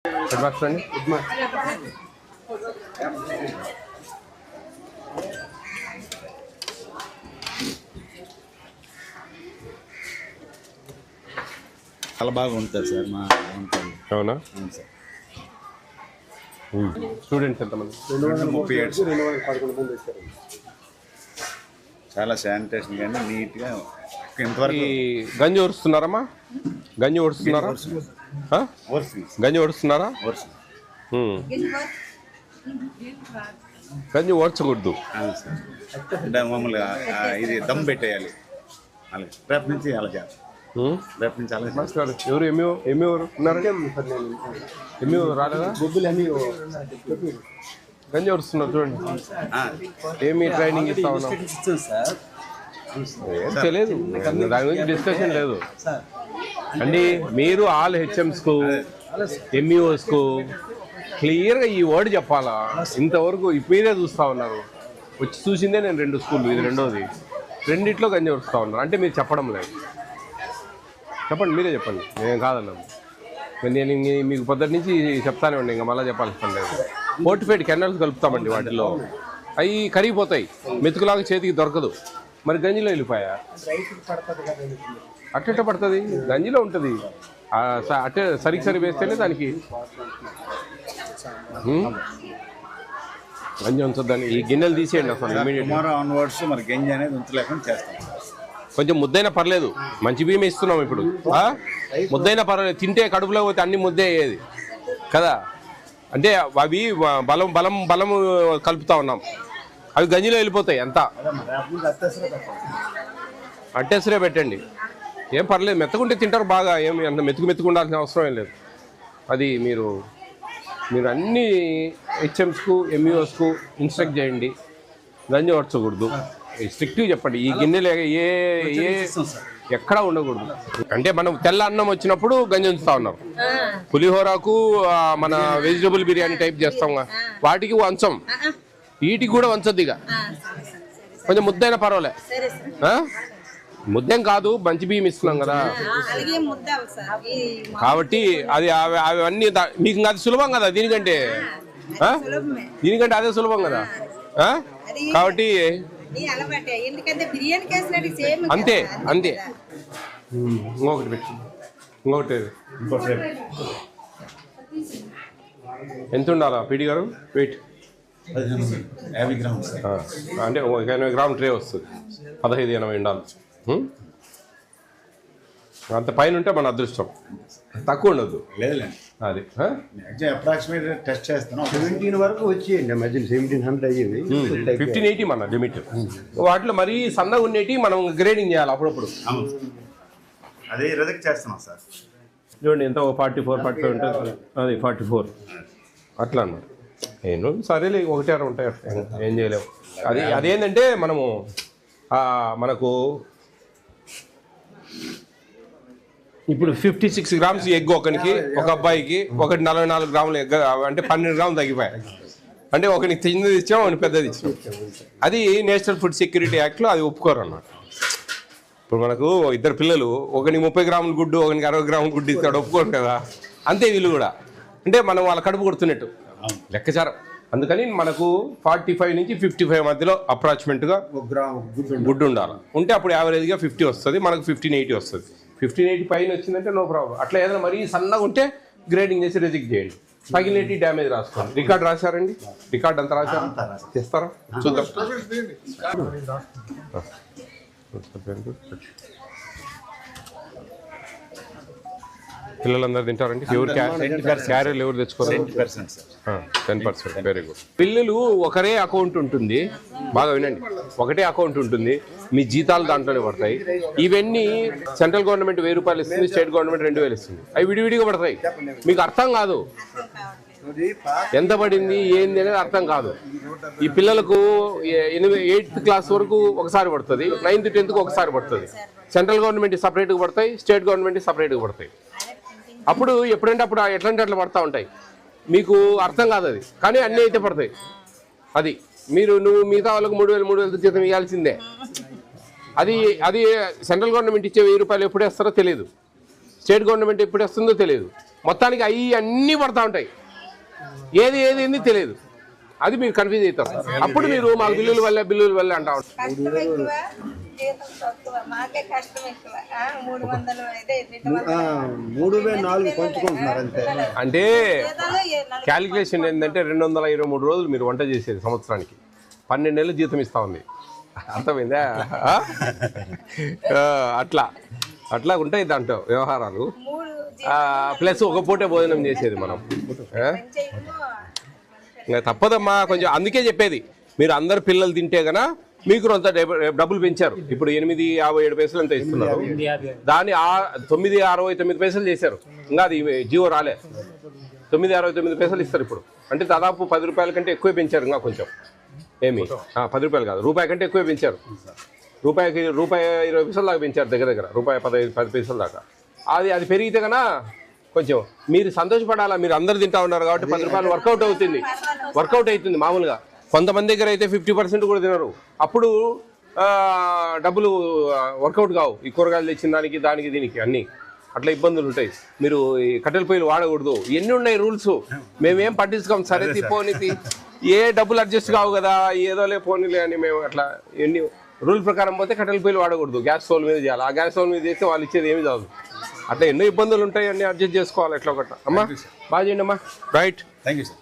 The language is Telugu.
చాలా బాగా ఉంటుంది సార్ మా అవునా? అవును సార్. స్టూడెంట్స్ ఎంతమంది? 37 చాలా శానిటేషన్ కానీ నీట్గా ఇంతవరకు. గంజి ఓడుస్తున్నారమ్మా? గంజి ఓడుస్తున్నారా? గంజి ఓడుస్తున్నారా? గంజి ఓడ్చకూడదు అంటే మామూలుగా ఇది దమ్ పెట్టేయాలి. అలాగే రేపు నుంచి అలాగే రేపు నుంచి అలాగే. ఎవరు ఎంఈ ఉన్నారా? ఎంఈ రాలేదా? గంజి ఓడుస్తున్నారు చూడండి. ఏమి ట్రైనింగ్ ఇస్తా ఉన్నాం? ఏం తెలియదు, దాని గురించి డిస్కషన్ లేదు అండి. మీరు ఆల్ హెచ్ఎంస్కు ఎంఈఓస్కు క్లియర్గా ఈ వర్డ్ చెప్పాలా? ఇంతవరకు మీరే చూస్తూ ఉన్నారు. వచ్చి చూసిందే నేను 2 స్కూళ్ళు, ఇది రెండోది. రెండిట్లో గంజి వస్తూ ఉన్నారు అంటే మీరు చెప్పడం లేదు. చెప్పండి, మీరే చెప్పండి. నేను కాదన్నాను. నేను మీకు పొద్దుటి నుంచి చెప్తానే ఉండి ఇంకా మళ్ళీ చెప్పాల్సిన లేదు. ఫోర్టిఫైడ్ కెనాల్స్ కలుపుతామండి, వాటిల్లో అవి కరిగిపోతాయి, మెతుకులాగా చేతికి దొరకదు. మరి గంజిలో వెళ్ళిపోయా అట్ట పడుతుంది, గంజిలో ఉంటుంది. అట్టే సరి వేస్తేనే దానికి గంజి ఉంచొద్దని ఈ గిన్నెలు తీసేయండి అసలు ఇమీడియట్. మరి గంజి అనేది ఉంచలేకుండా చేస్తాం. కొంచెం ముద్దైనా పర్లేదు, మంచి బియ్యం ఇస్తున్నాం ఇప్పుడు. ముద్దైనా పర్వాలేదు, తింటే కడుపులో పోతే అన్ని ముద్దే అయ్యేది కదా. అంటే అవి బలం కలుపుతా ఉన్నాం, అవి గంజిలో వెళ్ళిపోతాయి. అంతా అట్టేసరే పెట్టండి, ఏం పర్లేదు. మెత్తకుంటే తింటారు బాగా, ఏమి అంత మెతుకు ఉండాల్సిన అవసరం ఏం లేదు. అది మీరు అన్ని హెచ్ఎంస్కు ఎంఈఓస్కు ఇన్స్ట్రక్ట్ చేయండి, గంజి ఓడ్చకూడదు. స్ట్రిక్ట్గా చెప్పండి. ఈ గిన్నెలు ఎక్కడా ఉండకూడదు. అంటే మనం తెల్ల అన్నం వచ్చినప్పుడు గంజి ఉంచుతా ఉన్నాం. పులిహోరకు మన వెజిటబుల్ బిర్యానీ టైప్ చేస్తాం, వాటికి వంచం, వీటికి కూడా వంచద్దు. ఇక కొంచెం ముద్దైనా పర్వాలే. ముద్దేం కాదు, మంచి బియ్యం ఇస్తున్నాం కదా కాబట్టి అది అవన్నీ మీకు అది సులభం కదా. దీనికంటే అదే సులభం కదా. కాబట్టి అంతే. ఇంకొకటి పెట్టి ఇంకొకటి ఎంత ఉండాలా పీడి గారు? వెయిట్ 50 గ్రామ్స్ అంటే 80 గ్రాముల ట్రే వస్తుంది. 15-80 ఉండాలి. అంత పైన ఉంటే మన అదృష్టం, తక్కువ ఉండదు. లేదులేండి, అది అప్రాక్సిమేట్ టెస్ట్ చేస్తాను. 17 వరకు వచ్చేయండి, మధ్యలో 1700 అయ్యేది. 1580 మన లిమిట్. వాటిలో మరీ సన్నగా ఉండేటి మనం గ్రేడింగ్ చేయాలి అప్పుడప్పుడు. అదే రిజెక్ట్ చేస్తున్నాం సార్. చూడండి ఎంత 44-45 ఉంటుంది, అది 44 అట్లా అన్నారు. నేను సరేలే, 1-6 ఉంటాయి, ఏం చేయలేము. అదేంటంటే మనకు ఇప్పుడు 56 గ్రామ్స్ ఎగ్ ఒకరికి, ఒక అబ్బాయికి, ఒకటి 44 గ్రాముల ఎగ్ అంటే 12 గ్రాములు తగ్గిపోయాయి. అంటే ఒకరికి చిన్నది ఇచ్చాం, ఒకటి పెద్దది ఇచ్చాం. అది నేషనల్ ఫుడ్ సెక్యూరిటీ యాక్ట్లో అది ఒప్పుకోరు అన్నమాట. ఇప్పుడు మనకు 2 పిల్లలు, ఒకరికి 30 గ్రాముల గుడ్డు, ఒకరికి 60 గ్రాముల గుడ్డు ఇస్తాడు, ఒప్పుకోరు కదా. అంతే వీళ్ళు కూడా, అంటే మనం వాళ్ళ కడుపు కొడుతున్నట్టు లెక్కచారం. అందుకని మనకు 45 నుంచి 55 మధ్యలో అప్రాక్సిమేట్గా గుడ్డు ఉండాలి. ఉంటే అప్పుడు యావరేజ్గా 50 వస్తుంది, మనకు 1580 వస్తుంది. 1580 పైన వచ్చిందంటే నో ప్రాబ్లం. అట్లా ఏదైనా మరీ సన్నగా ఉంటే గ్రేడింగ్ చేసి రిజెక్ట్ చేయండి. పగిలినట్టు డ్యామేజ్ రాసుకోండి. రికార్డ్ రాశారండి? రికార్డ్ అంతా రాశారా? చేస్తారా? చూద్దాం. పిల్లలందరూ తింటారండి? ఎవరు క్యారియర్లు ఎవరు తెచ్చుకోవాలి? 10%. Very good. పిల్లలు ఒకరే అకౌంట్ ఉంటుంది, బాగా వినండి, ఒకటే అకౌంట్ ఉంటుంది. మీ జీతాలు దాంట్లోనే పడతాయి. ఇవన్నీ సెంట్రల్ గవర్నమెంట్ 1000 రూపాయలు ఇస్తుంది, స్టేట్ గవర్నమెంట్ 2000 ఇస్తుంది. అవి విడివిడిగా పడతాయి. మీకు అర్థం కాదు ఎంత పడింది ఏంది అనేది అర్థం కాదు. ఈ పిల్లలకు 8th క్లాస్ వరకు ఒకసారి పడుతుంది, 9th 10th ఒకసారి పడుతుంది. సెంట్రల్ గవర్నమెంట్ సపరేట్గా పడతాయి, స్టేట్ గవర్నమెంట్ సపరేట్గా పడతాయి. అప్పుడు ఎప్పుడంటే అప్పుడు ఎట్లంటే అట్లా పడతా ఉంటాయి. మీకు అర్థం కాదు అది, కానీ అన్నీ అయితే పడతాయి. అది నువ్వు మిగతా వాళ్ళకు 3000 జీతం ఇవ్వాల్సిందే. అది సెంట్రల్ గవర్నమెంట్ ఇచ్చే 1000 రూపాయలు ఎప్పుడు వేస్తారో తెలియదు, స్టేట్ గవర్నమెంట్ ఎప్పుడు వేస్తుందో తెలియదు. మొత్తానికి అవి అన్నీ పడతా ఉంటాయి, ఏది ఏంది తెలియదు. అది మీరు కన్ఫ్యూజ్ అవుతారు. అప్పుడు మీరు మాకు బిల్లుల వల్ల అంటా ఉంటారు. కష్టం ఎక్కువ, జీతం తక్కువ, మాకే కష్టం ఎక్కువ. 300 అయితే 3,400 పంచుకుంటున్నారు అంతే. అంటే క్యాలిక్యులేషన్ ఏంటంటే 223 రోజులు మీరు వంట చేసేది సంవత్సరానికి, 12 నెలలు జీతం ఇస్తా ఉంది. అర్థమైందా? అట్లా ఉంటాయి దాంట్లో వ్యవహారాలు. ప్లస్ ఒక పూటే భోజనం చేసేది మనం. ఇంకా తప్పదమ్మా కొంచెం. అందుకే చెప్పేది, మీరు అందరు పిల్లలు తింటే గన మీకు కొంత డబ్బులు పెంచారు. ఇప్పుడు 8.57 పైసలు ఎంత ఇస్తున్నారు, దాన్ని 9.69 పైసలు చేశారు. ఇంకా అది జియో రాలే, 9.69 పైసలు ఇస్తారు ఇప్పుడు. అంటే దాదాపు 10 రూపాయల కంటే ఎక్కువ పెంచారు. ఇంకా కొంచెం ఏమి 10 రూపాయలు కాదు, రూపాయి కంటే ఎక్కువ పెంచారు. రూపాయికి ₹1.20 దాకా పెంచారు, దగ్గర ₹1.10 పైసల దాకా. అది పెరిగితే కన్నా కొంచెం మీరు సంతోషపడాలా. మీరు అందరు తింటా ఉన్నారు కాబట్టి 10 రూపాయలు వర్కౌట్ అవుతుంది మామూలుగా. కొంతమంది దగ్గర అయితే 50% కూడా తినరు. అప్పుడు డబ్బులు వర్కౌట్ కావు. ఈ కూరగాయలు తెచ్చిన దానికి దీనికి అన్నీ అట్లా ఇబ్బందులు ఉంటాయి. మీరు ఈ కట్టెల పొయ్యిలు వాడకూడదు. ఎన్ని ఉన్నాయి రూల్స్, మేమేం పట్టించుకోం. సరే పోనీతి, ఏ డబ్బులు అడ్జస్ట్ కావు కదా, ఏదోలే పోనీలే అని మేము అట్లా ఎన్ని రూల్ ప్రకారం పోతే కట్టెల పొయ్యిలు వాడకూడదు, గ్యాస్ స్టవ్ మీద చేయాలి. ఆ గ్యాస్ స్టవ్ మీద చేస్తే వాళ్ళు ఇచ్చేది ఏమి కాదు. అట్లా ఎన్నో ఇబ్బందులు ఉంటాయి, అన్నీ అడ్జస్ట్ చేసుకోవాలి ఎట్లా ఒకట. అమ్మా బాగా చేయండి అమ్మా. రైట్. Thank you sir.